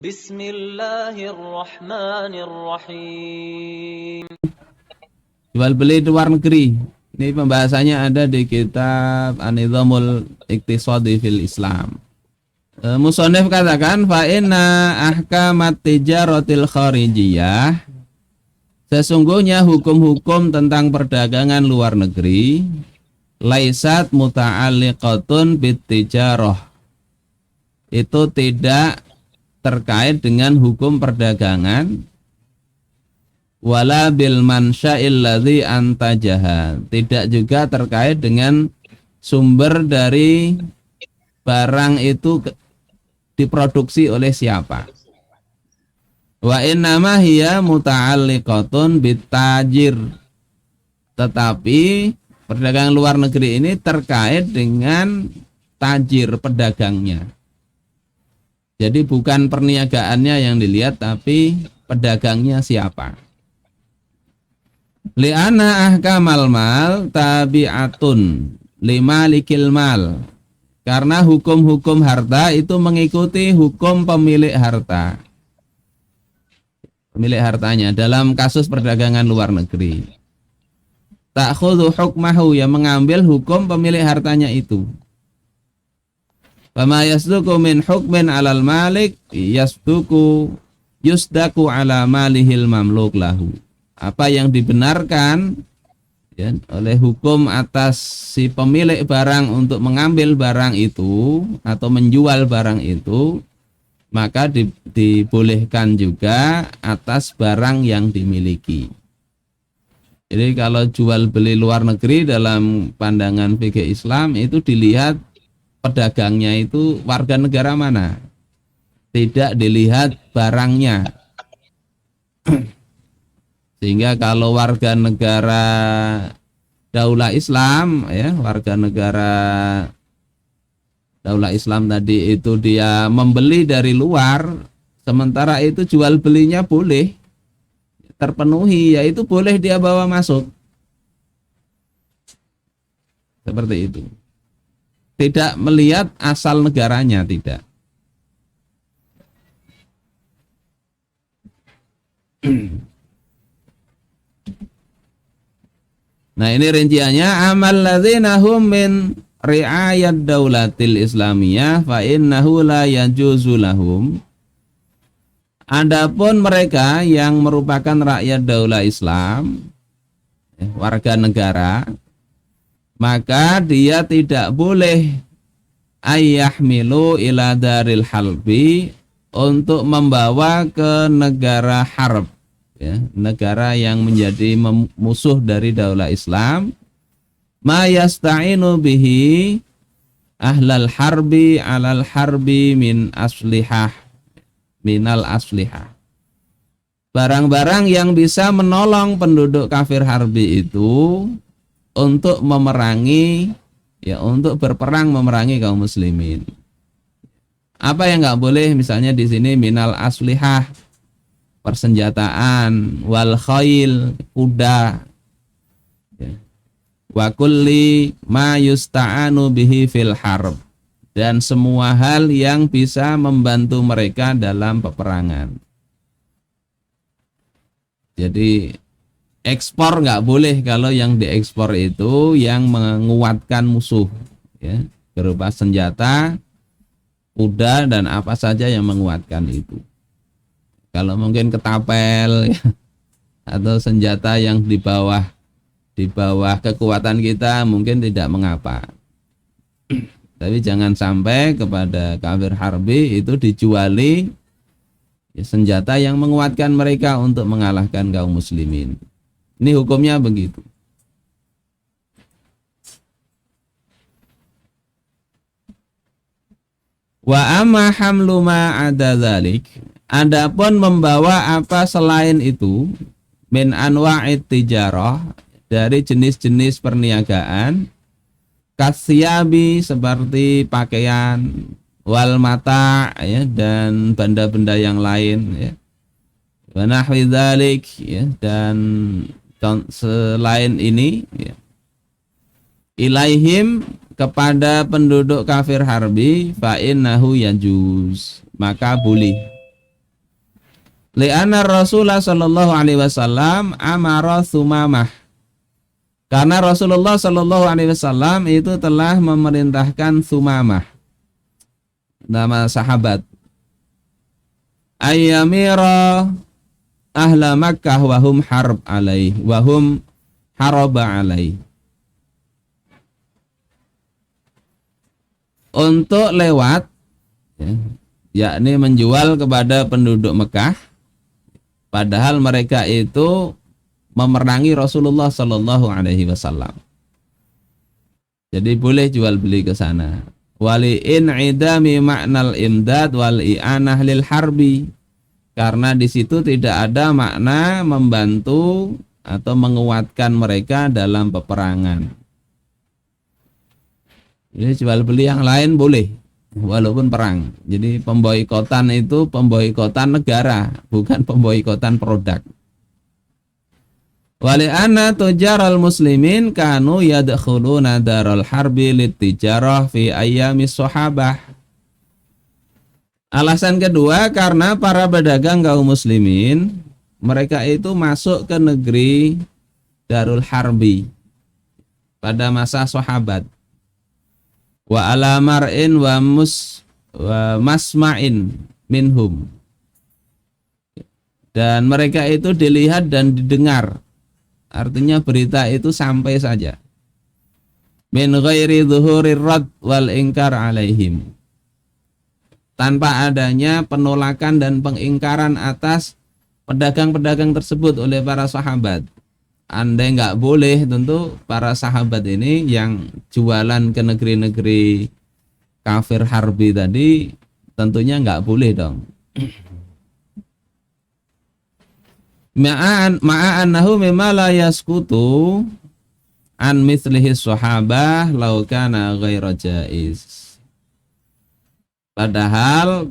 Bismillahirrahmanirrahim. Jual beli di luar negeri. Ini pembahasannya ada di kitab An-Nizamul Iqtisadi fil Islam. Musonef katakan fa inna ahkamat tijaratil kharijiyah, sesungguhnya hukum-hukum tentang perdagangan luar negeri laisat muta'alliqatun bitijarah, itu tidak terkait dengan hukum perdagangan, wala bil mansya'il ladzi antajaha, tidak juga terkait dengan sumber dari barang itu diproduksi oleh siapa. Wa innama hiya muta'alliqatun bitajir, tetapi perdagangan luar negeri ini terkait dengan tajir, pedagangnya. Jadi bukan perniagaannya yang dilihat, tapi pedagangnya siapa. Li'anna ahkamal mal tabi'atun limalikil mal, karena hukum-hukum harta itu mengikuti hukum pemilik harta, pemilik hartanya dalam kasus perdagangan luar negeri. Ta'khudhu hukmahu, yang mengambil hukum pemilik hartanya itu. Fama yasduku min hukmin alal malik yusdaku ala malihil mamluk lahu. Apa yang dibenarkan ya, oleh hukum atas si pemilik barang untuk mengambil barang itu atau menjual barang itu, maka dibolehkan juga atas barang yang dimiliki. Jadi kalau jual beli luar negeri dalam pandangan fikih Islam itu dilihat pedagangnya itu warga negara mana, tidak dilihat barangnya. Sehingga kalau warga negara Daulah Islam ya, warga negara Daulah Islam tadi itu dia membeli dari luar, sementara itu jual belinya boleh terpenuhi, yaitu boleh dia bawa masuk. Seperti itu. Tidak melihat asal negaranya, tidak. Nah, ini rinciannya, amal ladzina hum min ri'ayat daulatil islamiyah fa innahu la yajuzu lahum. Adapun mereka yang merupakan rakyat daulah Islam, warga negara, maka dia tidak boleh ayyahmilu ila daril halbi, untuk membawa ke negara harb ya, negara yang menjadi musuh dari daulah Islam, ma yasta'inu bihi ahlal harbi alal harbi minal aslihah, barang-barang yang bisa menolong penduduk kafir harbi itu untuk memerangi ya, untuk berperang memerangi kaum muslimin. Apa yang enggak boleh? Misalnya di sini minal aslihah, persenjataan, wal khail, kuda, ya. Wa kulli ma yusta'anu bihi fil harb, dan semua hal yang bisa membantu mereka dalam peperangan. Jadi ekspor nggak boleh kalau yang diekspor itu yang menguatkan musuh ya, berupa senjata, kuda, dan apa saja yang menguatkan itu. Kalau mungkin ketapel ya, atau senjata yang di bawah kekuatan kita mungkin tidak mengapa. Tapi jangan sampai kepada kafir harbi itu dijuali ya, senjata yang menguatkan mereka untuk mengalahkan kaum muslimin. Ini hukumnya begitu. Wa amma hamlu ma ada dzalik, adapun membawa apa selain itu, min anwa'it tijarah, dari jenis-jenis perniagaan, kasyabi, seperti pakaian, wal mata ya, dan benda-benda yang lain ya, wa nahwi dzalik ya, dan selain ini ya, ilaihim, kepada penduduk kafir harbi, fa innahu yajuz, maka boleh Li'anna Rasulullah sallallahu alaihi wasallam amara Sumamah. Karena Rasulullah sallallahu alaihi wasallam itu telah memerintahkan Sumamah, nama sahabat, ayyamira ahla Makkah wahum harb alaih wahum haraba alaih, untuk lewat ya, yakni menjual kepada penduduk Mekah padahal mereka itu memerangi Rasulullah sallallahu alaihi wasallam. Jadi boleh jual beli ke sana. Wali in idami maknal imdad wal i'anah lil harbi, karena di situ tidak ada makna membantu atau menguatkan mereka dalam peperangan. Jadi jual beli yang lain boleh walaupun perang. Jadi pemboikotan itu pemboikotan negara, bukan pemboikotan produk. Wali anna tujaral muslimin kanu yadkhuluna darul harbi litijarah fi ayyamis sahabah. Alasan kedua, karena para pedagang kaum muslimin mereka itu masuk ke negeri Darul Harbi pada masa sahabat. Wa ala mar'in wa masma'in minhum, dan mereka itu dilihat dan didengar, artinya berita itu sampai saja, min ghairi dhuhurir rad wal ingkar alaihim, tanpa adanya penolakan dan pengingkaran atas pedagang-pedagang tersebut oleh para sahabat. Andai nggak boleh, tentu para sahabat ini yang jualan ke negeri-negeri kafir harbi tadi tentunya nggak boleh dong. Ma'annahu mimma la yaskutu an mithlihi sahabah law kana ghaira jaiz. Padahal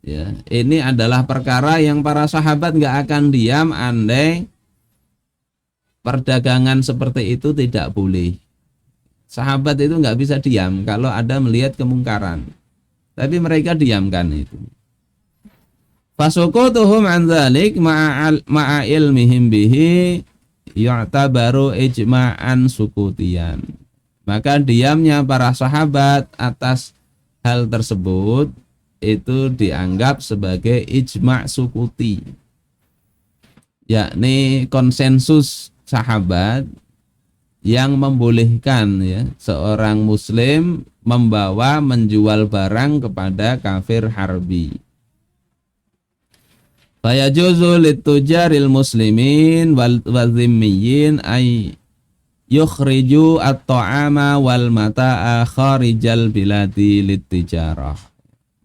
ya, ini adalah perkara yang para sahabat nggak akan diam andai perdagangan seperti itu tidak boleh. Sahabat itu nggak bisa diam kalau ada melihat kemungkaran, tapi mereka diamkan itu. Fasukutuhum an dzalik ma'a ilmihim bihi yu'tabaru ijma'an sukutian. Maka diamnya para sahabat atas hal tersebut itu dianggap sebagai ijma' sukuti, yakni konsensus sahabat yang membolehkan ya seorang muslim membawa menjual barang kepada kafir harbi. Fayajuzu litujaril muslimin wal dhimmiyin ay yukhriju at-ta'ama wal mata'a kharijal biladi litijarah.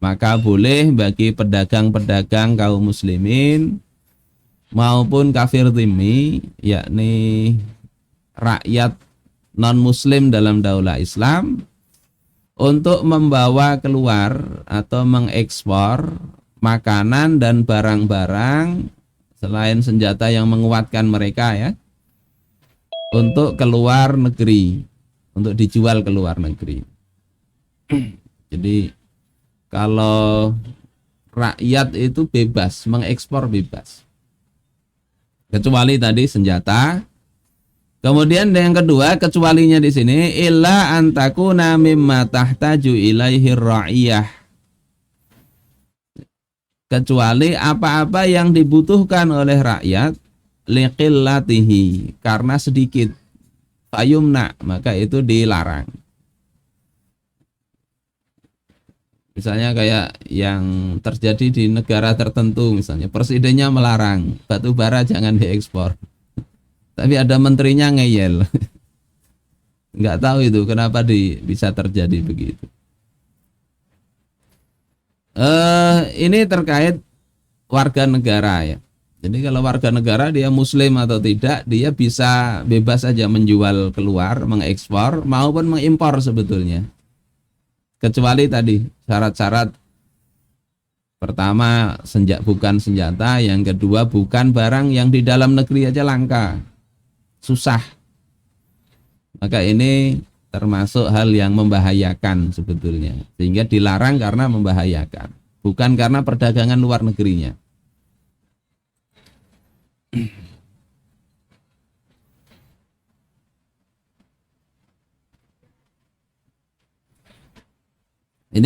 Maka boleh bagi pedagang-pedagang kaum muslimin maupun kafir dhimmi, yakni rakyat non-muslim dalam daulah Islam, untuk membawa keluar atau mengekspor makanan dan barang-barang selain senjata yang menguatkan mereka ya, untuk keluar negeri, untuk dijual ke luar negeri. Jadi kalau rakyat itu bebas, mengekspor bebas, kecuali tadi senjata. Kemudian yang kedua, kecualinya di sini illa antakuna mimma tahtaju ilaihi ra'iyah, kecuali apa-apa yang dibutuhkan oleh rakyat liqillatihi, karena sedikit, fayumna, maka itu dilarang. Misalnya kayak yang terjadi di negara tertentu, misalnya presidennya melarang batu bara jangan diekspor, tapi ada menterinya ngeyel. Nggak tahu itu kenapa bisa terjadi begitu. Ini terkait warga negara ya. Jadi kalau warga negara dia muslim atau tidak, dia bisa bebas saja menjual keluar, mengekspor maupun mengimpor sebetulnya. Kecuali tadi syarat-syarat, pertama bukan senjata, yang kedua bukan barang yang di dalam negeri aja langka, susah. Maka ini termasuk hal yang membahayakan sebetulnya, sehingga dilarang karena membahayakan, bukan karena perdagangan luar negerinya. Ini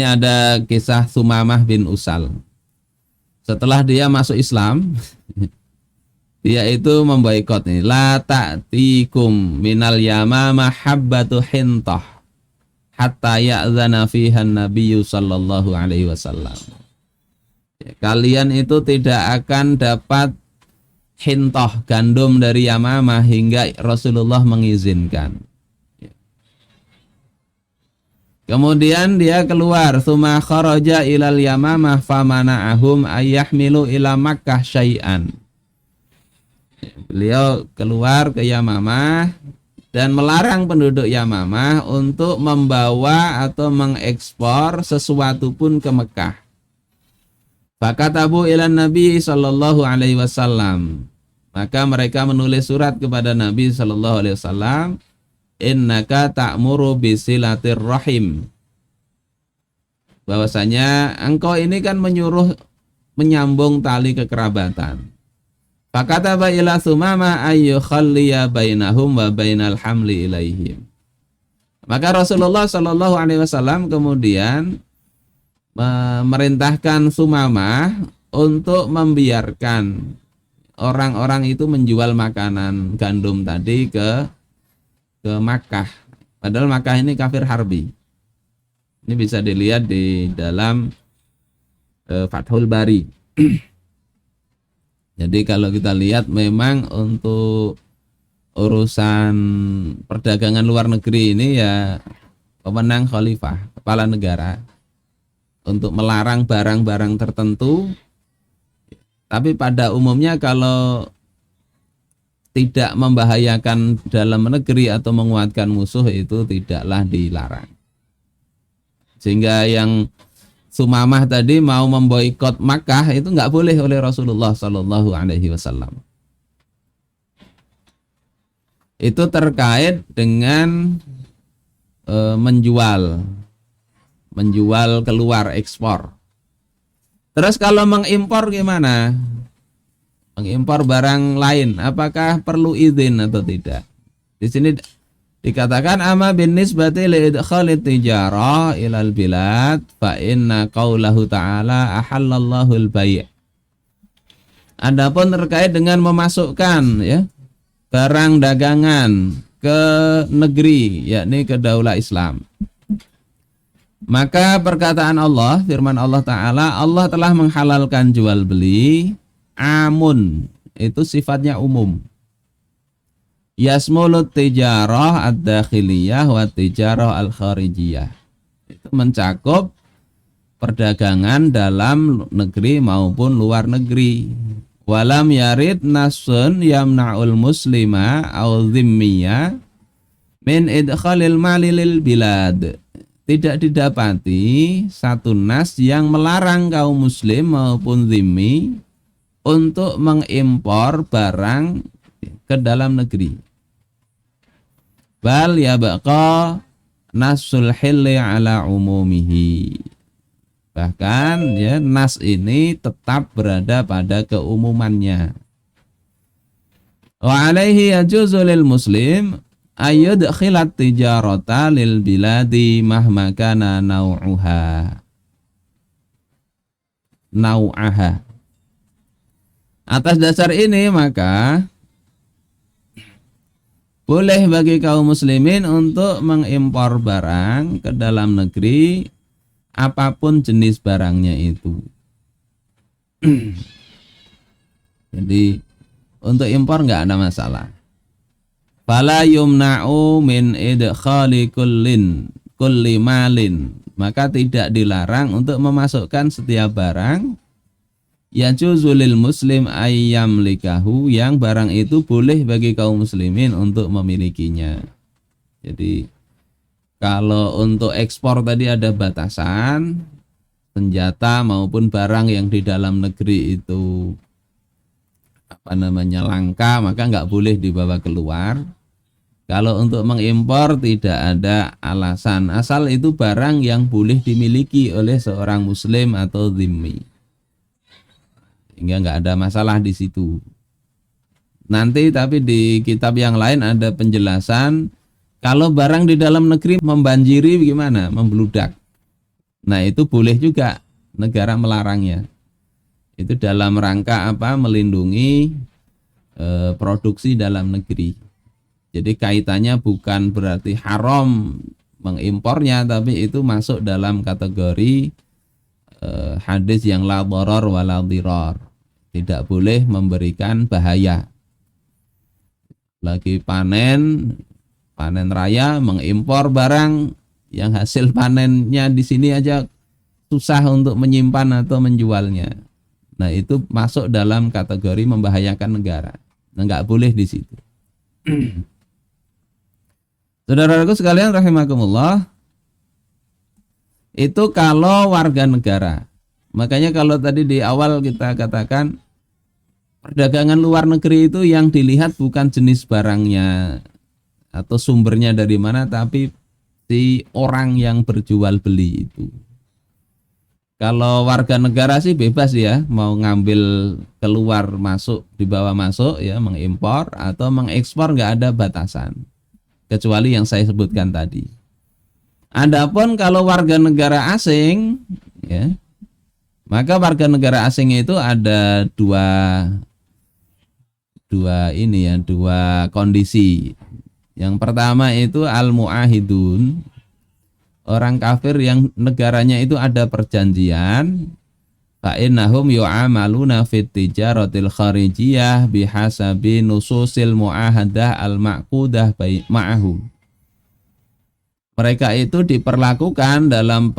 ada kisah Sumamah bin Usal. Setelah dia masuk Islam, dia itu memboikot nih, la ta'tikum minal yamama habbatu hintah hatta ya'zana fiha nabiyyu sallallahu alaihi wasallam. Kalian itu tidak akan dapat hintoh gandum dari Yamamah hingga Rasulullah mengizinkan. Kemudian dia keluar, tsumma kharaja ilal Yamamah famana'ahum ayyahmilu ila Makkah syai'an. Beliau keluar ke Yamamah dan melarang penduduk Yamamah untuk membawa atau mengekspor sesuatu pun ke Mekah. Fakatabu ilan Nabi sallallahu alaihi wasallam. Maka mereka menulis surat kepada Nabi sallallahu alaihi wasallam, innaka ta'muru bisilatir rahim. Bahwasanya engkau ini kan menyuruh menyambung tali kekerabatan. Fakataba ila Sumama ayyukhalliya bainahum wa bainal hamli ilaihim. Maka Rasulullah sallallahu alaihi wasallam kemudian memerintahkan Sumamah untuk membiarkan orang-orang itu menjual makanan gandum tadi ke Makkah. Padahal Makkah ini kafir harbi. Ini bisa dilihat di dalam Fathul Bari. Jadi kalau kita lihat memang untuk urusan perdagangan luar negeri ini ya pemenang khalifah, kepala negara, untuk melarang barang-barang tertentu. Tapi pada umumnya kalau tidak membahayakan dalam negeri atau menguatkan musuh itu tidaklah dilarang. Sehingga yang Sumamah tadi mau memboikot Makkah itu nggak boleh oleh Rasulullah Shallallahu Alaihi Wasallam. Itu terkait dengan menjual keluar ekspor. Terus kalau mengimpor gimana? Mengimpor barang lain, apakah perlu izin atau tidak? Di sini dikatakan ama bin nisbati li idkhalit tijarah ilal bilad fa inna qaulahu ta'ala ahallallahu al-bai'. Adapun terkait dengan memasukkan ya barang dagangan ke negeri, yakni ke daulah Islam, maka perkataan Allah, firman Allah Ta'ala, Allah telah menghalalkan jual beli, amun, itu sifatnya umum. Yasmulut tijarah ad-dakhiliyah wa tijarah al-kharijiyah. Itu mencakup perdagangan dalam negeri maupun luar negeri. Walam yarid nasun yamna'ul muslima au dhimmiya min idkhalil mali lil bilad. Tidak didapati satu nas yang melarang kaum muslim maupun dhimmi untuk mengimpor barang ke dalam negeri. Bal yabqa nasul hilli ala umumihi. Bahkan ya nas ini tetap berada pada keumumannya. Wa alaihi yajuzu lil muslim ayyudkhilat tijarata lil biladi mahma kana nau'aha. Atas dasar ini maka boleh bagi kaum muslimin untuk mengimpor barang ke dalam negeri apapun jenis barangnya itu. Jadi untuk impor nggak ada masalah. Fala yumna'u min idkhali kulli malin. Maka tidak dilarang untuk memasukkan setiap barang yajuzu lil muslim ayyam likahu, yang barang itu boleh bagi kaum muslimin untuk memilikinya. Jadi kalau untuk ekspor tadi ada batasan, senjata maupun barang yang di dalam negeri itu langka, maka nggak boleh dibawa keluar. Kalau untuk mengimpor tidak ada alasan, asal itu barang yang boleh dimiliki oleh seorang muslim atau dhimmi, sehingga nggak ada masalah di situ. Nanti tapi di kitab yang lain ada penjelasan kalau barang di dalam negeri membanjiri gimana? Membludak. Nah, itu boleh juga negara melarangnya. Itu dalam rangka apa? Melindungi produksi dalam negeri. Jadi kaitannya bukan berarti haram mengimpornya, tapi itu masuk dalam kategori hadis yang la dharar wa la dhirar. Tidak boleh memberikan bahaya. Lagi panen raya mengimpor barang yang hasil panennya di sini aja susah untuk menyimpan atau menjualnya. Nah, itu masuk dalam kategori membahayakan negara. Nah, nggak boleh di situ. Saudaraku sekalian rahimakumullah, itu kalau warga negara. Makanya kalau tadi di awal kita katakan perdagangan luar negeri itu yang dilihat bukan jenis barangnya atau sumbernya dari mana, tapi si orang yang berjual beli itu. Kalau warga negara sih bebas ya, mau ngambil keluar masuk, dibawa masuk ya, mengimpor atau mengekspor, nggak ada batasan. Kecuali yang saya sebutkan tadi. Adapun kalau warga negara asing ya, maka warga negara asing itu ada dua kondisi. Yang pertama itu al-muahidun, orang kafir yang negaranya itu ada perjanjian. Fa innahum yu'amaluna fit tijaratil kharijiyah bihasabi nususil muahadah al-ma'qudah ma'ahu. Mereka itu diperlakukan dalam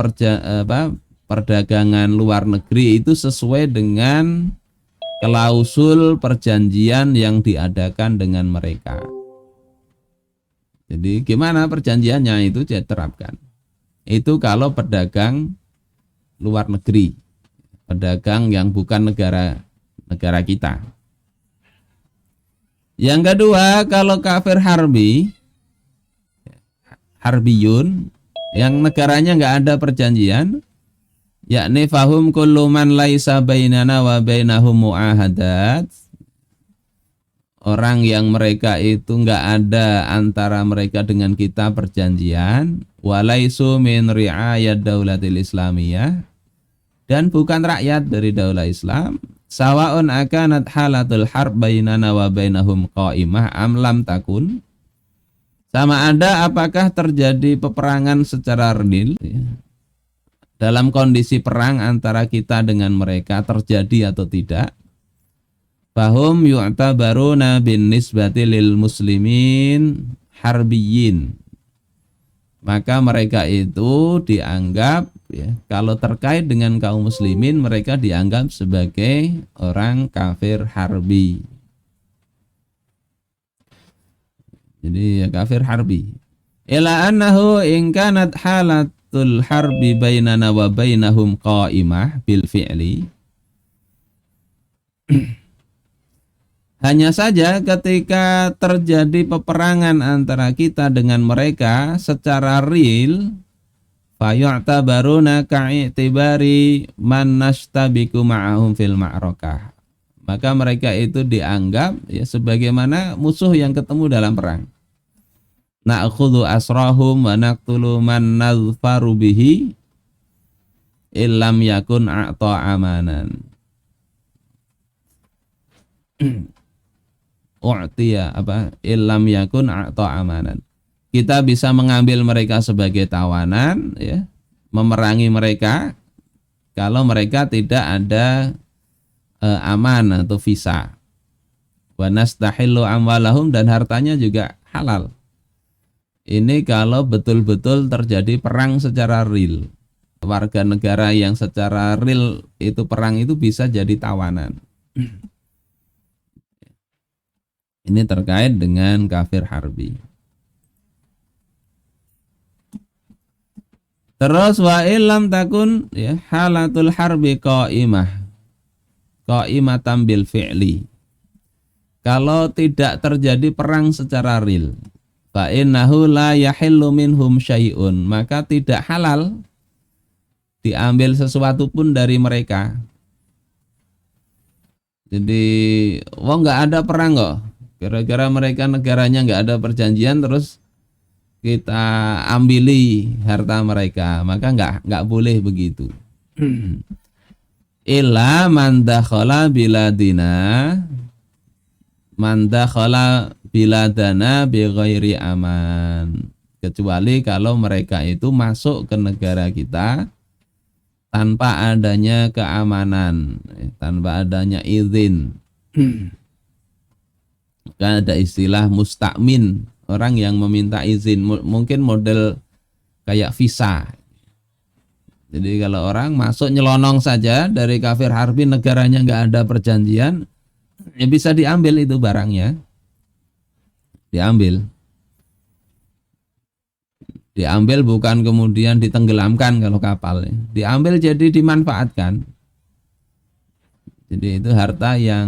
perdagangan luar negeri itu sesuai dengan klausul perjanjian yang diadakan dengan mereka. Jadi gimana perjanjiannya itu diterapkan. Itu kalau pedagang luar negeri, pedagang yang bukan negara kita. Yang kedua, kalau kafir harbiyun, yang negaranya nggak ada perjanjian, yakni fahum kullu man laisa bainana wa bainahum muahadat, orang yang mereka itu nggak ada antara mereka dengan kita perjanjian, walaisu min ri'ayat daulatil islamiyah, dan bukan rakyat dari daulah Islam, sawaun akanat halatul harb bainana wa bainahum qaimah am lam takun, sama ada apakah terjadi peperangan secara real ya, dalam kondisi perang antara kita dengan mereka terjadi atau tidak. Fahum yu'tabaruna bin nisbati lil muslimin harbiyin, maka mereka itu dianggap ya, kalau terkait dengan kaum muslimin mereka dianggap sebagai orang kafir harbi. Jadi ya, kafir harbi. Ila annahu in kanat halatul harbi bainana wa bainahum qaimah bil fi'li. Hanya saja ketika terjadi peperangan antara kita dengan mereka secara real, fayu'tabaruna ka'i'tibari man nashtabiku ma'ahum fil ma'rakah. Maka mereka itu dianggap ya sebagaimana musuh yang ketemu dalam perang. Na'khudhu asrahum wa naqtulu man nadhfaru bihi illam yakun a'ta amanan. Illam yakun a'ta amanan. Kita bisa mengambil mereka sebagai tawanan ya, memerangi mereka kalau mereka tidak ada aman atau visa. Wa nastahillu amwalahum, dan hartanya juga halal. Ini kalau betul-betul terjadi perang secara real. Warga negara yang secara real itu perang itu bisa jadi tawanan. Ini terkait dengan kafir harbi. Terus wa illam takun ya halatul harbi qaimatan bil fi'li. Kalau tidak terjadi perang secara real, fa innahu la yahillu minhum syai'un, maka tidak halal diambil sesuatu pun dari mereka. Jadi, wong nggak ada perang kok. Gara-gara mereka negaranya nggak ada perjanjian terus kita ambili harta mereka, maka nggak boleh begitu. Illa man dakhala biladana bi ghairi aman. Kecuali kalau mereka itu masuk ke negara kita tanpa adanya keamanan, tanpa adanya izin. Kan ada istilah mustakmin, orang yang meminta izin, mungkin model kayak visa. Jadi kalau orang masuk nyelonong saja dari kafir harbi, negaranya nggak ada perjanjian, ya bisa diambil itu barangnya, diambil bukan kemudian ditenggelamkan kalau kapal, diambil jadi dimanfaatkan. Jadi itu harta yang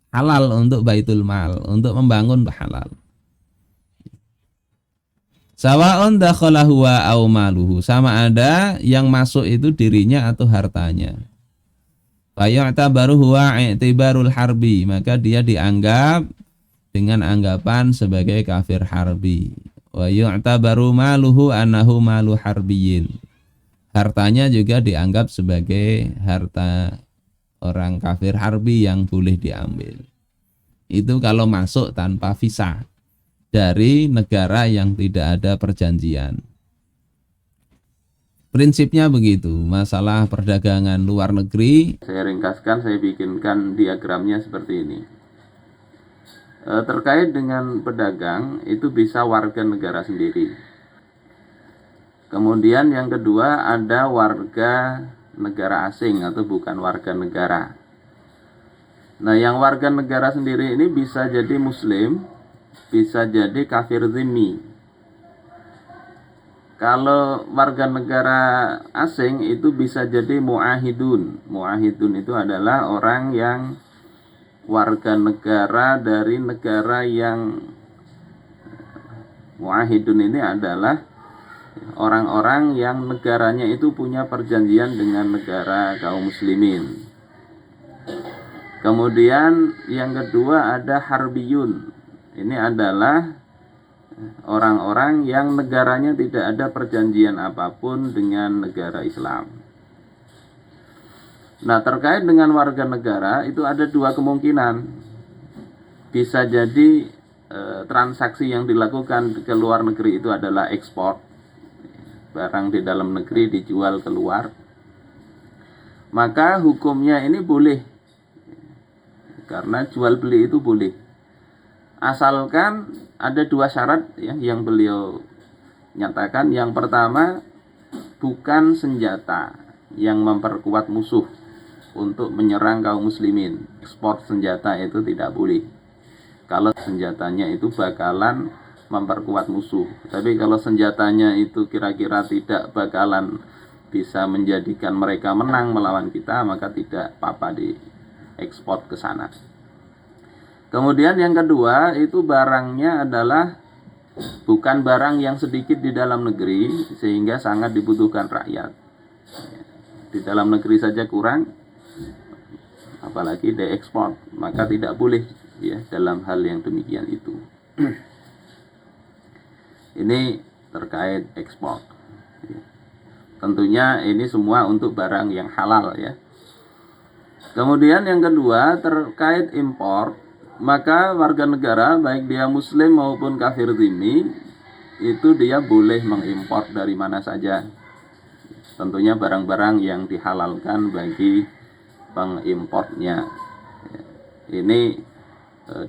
halal untuk baitul mal, untuk membangun halal. Sawa'un dakhalahu wa aw maluhu, sama ada yang masuk itu dirinya atau hartanya. Fa yu'tabaru huwa i'tibarul harbi, maka dia dianggap dengan anggapan sebagai kafir harbi. Wa yu'tabaru maluhu annahu malu harbiyin. Hartanya juga dianggap sebagai harta orang kafir harbi yang boleh diambil. Itu kalau masuk tanpa visa dari negara yang tidak ada perjanjian. Prinsipnya begitu. Masalah perdagangan luar negeri, saya ringkaskan, saya bikinkan diagramnya seperti ini. Terkait dengan pedagang, itu bisa warga negara sendiri. Kemudian yang kedua, ada warga negara asing atau bukan warga negara. Nah, yang warga negara sendiri ini bisa jadi muslim, bisa jadi kafir zimmi. Kalau warga negara asing itu bisa jadi muahidun. Muahidun itu adalah orang yang warga negara dari negara yang, muahidun ini adalah orang-orang yang negaranya itu punya perjanjian dengan negara kaum muslimin. Kemudian yang kedua ada harbiyun. Ini adalah orang-orang yang negaranya tidak ada perjanjian apapun dengan negara Islam. Nah, terkait dengan warga negara itu ada dua kemungkinan. Bisa jadi transaksi yang dilakukan ke luar negeri itu adalah ekspor. Barang di dalam negeri dijual keluar. Maka hukumnya ini boleh. Karena jual beli itu boleh. Asalkan ada dua syarat ya, yang beliau nyatakan. Yang pertama, bukan senjata yang memperkuat musuh untuk menyerang kaum muslimin. Ekspor senjata itu tidak boleh kalau senjatanya itu bakalan memperkuat musuh. Tapi kalau senjatanya itu kira-kira tidak bakalan bisa menjadikan mereka menang melawan kita, maka tidak apa-apa diekspor ke sana. Kemudian yang kedua, itu barangnya adalah bukan barang yang sedikit di dalam negeri sehingga sangat dibutuhkan rakyat. Di dalam negeri saja kurang, apalagi diekspor, maka tidak boleh ya dalam hal yang demikian itu. Ini terkait ekspor. Tentunya ini semua untuk barang yang halal ya. Kemudian yang kedua, terkait impor, maka warga negara baik dia muslim maupun kafir zimmi itu dia boleh mengimpor dari mana saja. Tentunya barang-barang yang dihalalkan bagi pengimportnya. Ini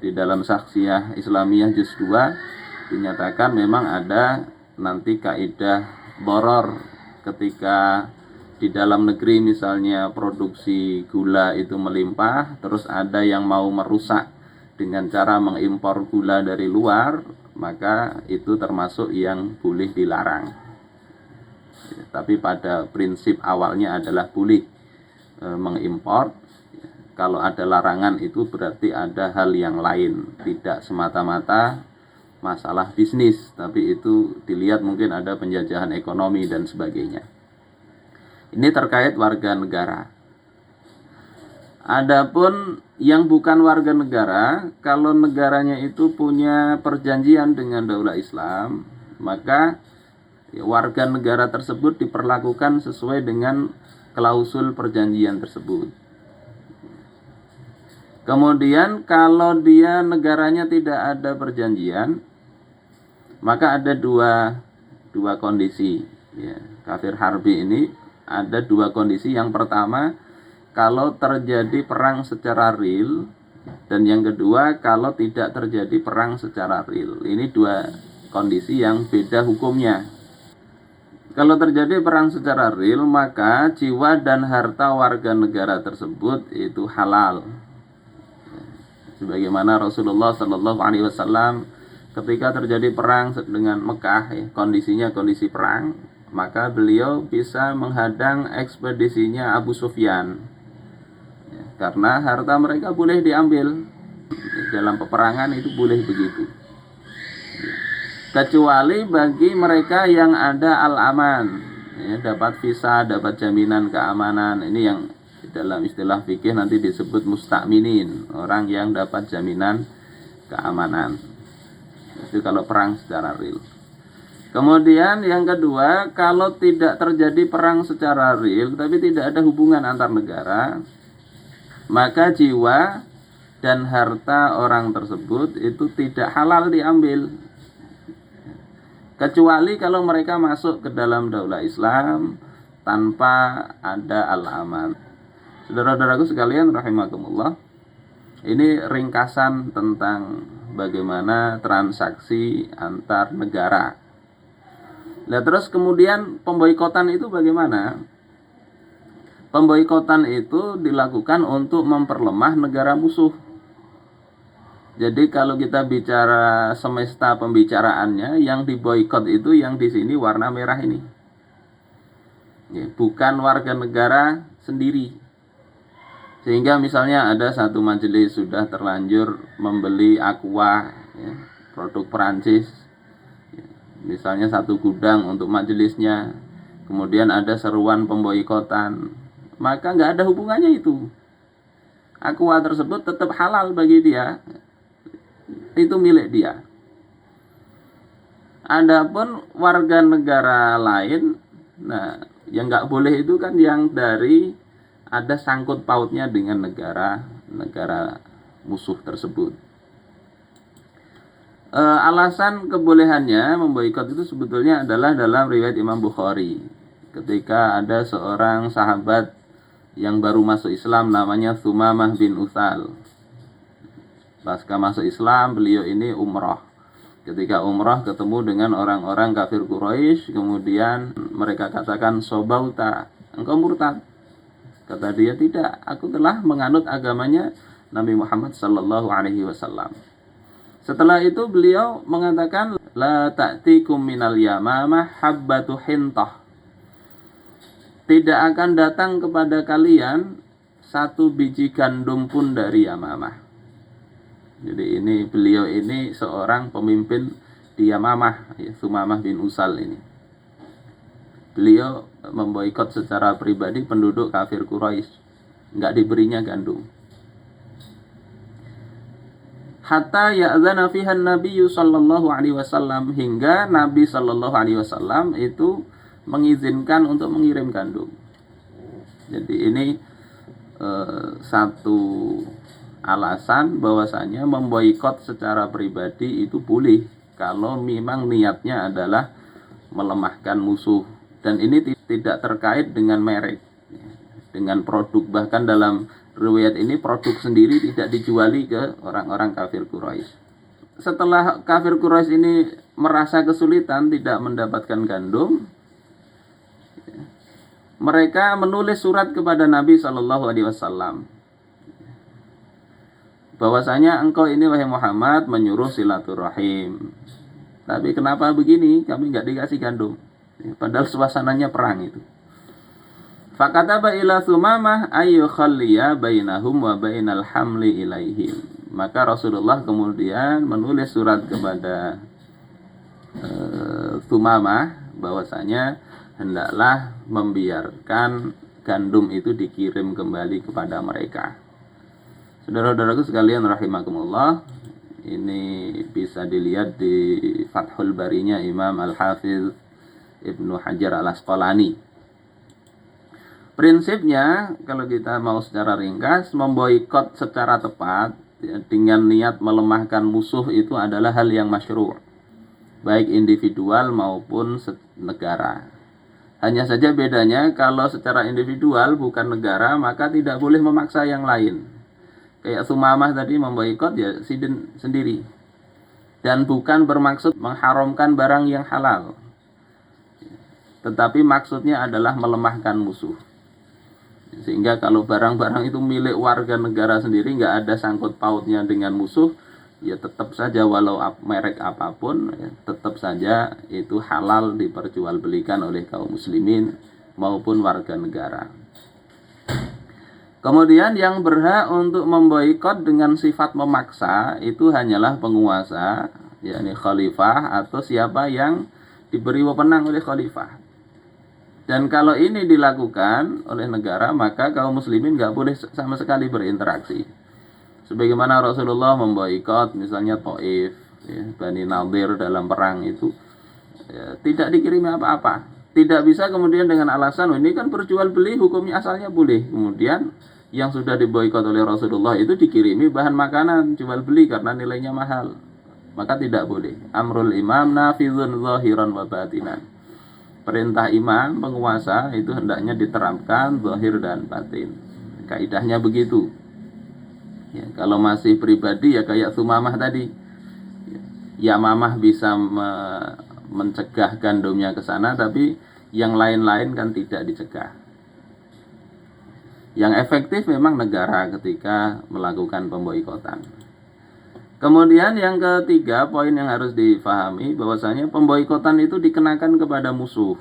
di dalam Saksiyah Islamiyah juz 2 dinyatakan memang ada nanti kaidah doror ketika di dalam negeri misalnya produksi gula itu melimpah, terus ada yang mau merusak dengan cara mengimpor gula dari luar, maka itu termasuk yang boleh dilarang. Tapi pada prinsip awalnya adalah boleh mengimpor. Kalau ada larangan itu berarti ada hal yang lain, tidak semata-mata masalah bisnis, tapi itu dilihat mungkin ada penjajahan ekonomi dan sebagainya. Ini terkait warga negara. Adapun yang bukan warga negara, kalau negaranya itu punya perjanjian dengan Daulah Islam, maka warga negara tersebut diperlakukan sesuai dengan klausul perjanjian tersebut. Kemudian kalau dia negaranya tidak ada perjanjian, maka ada dua kondisi. Ya, kafir harbi ini ada dua kondisi. Yang pertama, kalau terjadi perang secara real, dan yang kedua, kalau tidak terjadi perang secara real. Ini dua kondisi yang beda hukumnya. Kalau terjadi perang secara real, maka jiwa dan harta warga negara tersebut itu halal. Sebagaimana Rasulullah Shallallahu Alaihi Wasallam ketika terjadi perang dengan Mekah, kondisinya kondisi perang, maka beliau bisa menghadang ekspedisinya Abu Sufyan, karena harta mereka boleh diambil dalam peperangan, itu boleh begitu, kecuali bagi mereka yang ada al-aman, dapat visa, dapat jaminan keamanan. Ini yang dalam istilah fikih nanti disebut mustakminin, orang yang dapat jaminan keamanan. Itu kalau perang secara real. Kemudian yang kedua, kalau tidak terjadi perang secara real tapi tidak ada hubungan antar negara, maka jiwa dan harta orang tersebut itu tidak halal diambil, kecuali kalau mereka masuk ke dalam Daulah Islam tanpa ada al-aman. Saudara-saudaraku sekalian rahimakumullah, ini ringkasan tentang bagaimana transaksi antar negara. Nah, terus kemudian pemboikotan itu bagaimana? Pemboikotan itu dilakukan untuk memperlemah negara musuh. Jadi kalau kita bicara semesta pembicaraannya, yang diboikot itu yang di sini warna merah ini, bukan warga negara sendiri. Sehingga misalnya ada satu majelis sudah terlanjur membeli Aqua, produk Perancis, misalnya satu gudang untuk majelisnya, kemudian ada seruan pemboikotan, maka nggak ada hubungannya itu. Aqua tersebut tetap halal bagi dia, itu milik dia. Adapun warga negara lain, nah yang nggak boleh itu kan yang dari ada sangkut pautnya dengan negara musuh tersebut. Alasan kebolehannya memboikot itu sebetulnya adalah dalam riwayat Imam Bukhari, ketika ada seorang sahabat yang baru masuk Islam namanya Tsumamah bin Utsal. Pasca masuk Islam, beliau ini umrah. Ketika umrah ketemu dengan orang-orang kafir Quraisy, kemudian mereka katakan, "Sobauta, engkau murtad." Kata dia, "Tidak, aku telah menganut agamanya Nabi Muhammad sallallahu alaihi wasallam." Setelah itu beliau mengatakan, "La ta'tikum minal yamamah habbatu hintah." Tidak akan datang kepada kalian satu biji gandum pun dari Yamamah. Jadi ini beliau ini seorang pemimpin di Yamamah, Tsumamah bin Utsal ini. Beliau memboikot secara pribadi penduduk kafir Quraisy, nggak diberinya gandum. Hatta ya'zana fiha Nabi sallallahu alaihi wasallam, hingga Nabi sallallahu alaihi wasallam itu mengizinkan untuk mengirim gandum. Jadi ini satu alasan bahwasanya memboikot secara pribadi itu boleh kalau memang niatnya adalah melemahkan musuh, dan ini tidak terkait dengan merek, dengan produk. Bahkan dalam riwayat ini produk sendiri tidak dijuali ke orang-orang kafir Quraisy. Setelah kafir Quraisy ini merasa kesulitan tidak mendapatkan gandum, mereka menulis surat kepada Nabi Shallallahu Alaihi Wasallam bahwasanya engkau ini wahai Muhammad menyuruh silaturahim, tapi kenapa begini, kami nggak dikasih gandum, padahal suasananya perang itu. Fakataba ila Tsumamah ayu khalliya bainahum wa bainal hamli ilaihim. Maka Rasulullah kemudian menulis surat kepada Tsumamah bahwasanya hendaklah membiarkan gandum itu dikirim kembali kepada mereka. Saudara-saudaraku sekalian rahimakumullah, ini bisa dilihat di Fathul Barinya Imam Al-Hafiz Ibnu Hajar Al-Asqalani. Prinsipnya, kalau kita mau secara ringkas, memboikot secara tepat ya, dengan niat melemahkan musuh itu adalah hal yang masyru', baik individual maupun negara. Hanya saja bedanya, kalau secara individual bukan negara, maka tidak boleh memaksa yang lain. Kayak Sumamah tadi memboikot ya Sidin sendiri. Dan bukan bermaksud mengharamkan barang yang halal. Tetapi maksudnya adalah melemahkan musuh. Sehingga kalau barang-barang itu milik warga negara sendiri, nggak ada sangkut pautnya dengan musuh, ya tetap saja walau merek apapun, ya, tetap saja itu halal diperjualbelikan oleh kaum muslimin maupun warga negara. Kemudian yang berhak untuk memboikot dengan sifat memaksa itu hanyalah penguasa, yakni khalifah atau siapa yang diberi wewenang oleh khalifah. Dan kalau ini dilakukan oleh negara, maka kaum muslimin nggak boleh sama sekali berinteraksi. Sebagaimana Rasulullah memboikot misalnya Taif, ya, Bani Nadir dalam perang itu, ya, tidak dikirimi apa-apa. Tidak bisa kemudian dengan alasan ini kan berjual beli hukumnya asalnya boleh. Kemudian yang sudah diboikot oleh Rasulullah itu dikirimi bahan makanan jual beli karena nilainya mahal, maka tidak boleh. Amrul imam nafizun zahiran wa batinan. Perintah imam penguasa itu hendaknya diterapkan zahir dan batin. Kaidahnya begitu. Ya, kalau masih pribadi ya kayak Sumamah tadi. Ya mamah bisa mencegah gandumnya ke sana, tapi yang lain-lain kan tidak dicegah. Yang efektif memang negara ketika melakukan pemboikotan. Kemudian yang ketiga, poin yang harus difahami bahwasanya pemboikotan itu dikenakan kepada musuh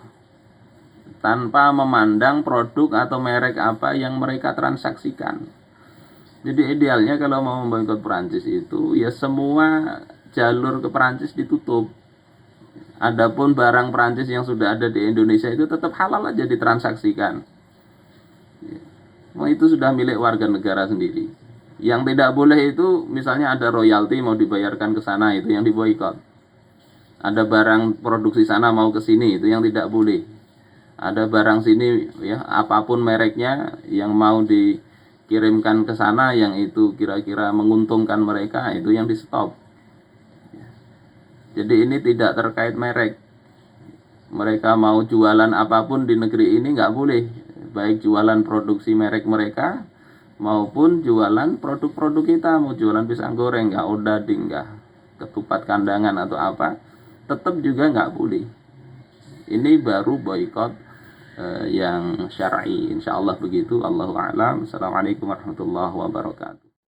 tanpa memandang produk atau merek apa yang mereka transaksikan. Jadi idealnya kalau mau memboikot Perancis itu ya semua jalur ke Perancis ditutup. Adapun barang Perancis yang sudah ada di Indonesia itu tetap halal aja ditransaksikan. Itu sudah milik warga negara sendiri. Yang tidak boleh itu misalnya ada royalti mau dibayarkan ke sana, itu yang diboikot. Ada barang produksi sana mau ke sini, itu yang tidak boleh. Ada barang sini ya apapun mereknya yang mau dikirimkan ke sana yang itu kira-kira menguntungkan mereka, itu yang di stop. Jadi ini tidak terkait merek. Mereka mau jualan apapun di negeri ini nggak boleh, baik jualan produksi merek mereka maupun jualan produk-produk kita. Mau jualan pisang goreng, nggak odading, nggak ketupat kandangan atau apa, tetap juga nggak boleh. Ini baru boikot yang syar'i. Insyaallah begitu. Allahu a'lam. Assalamualaikum warahmatullahi wabarakatuh.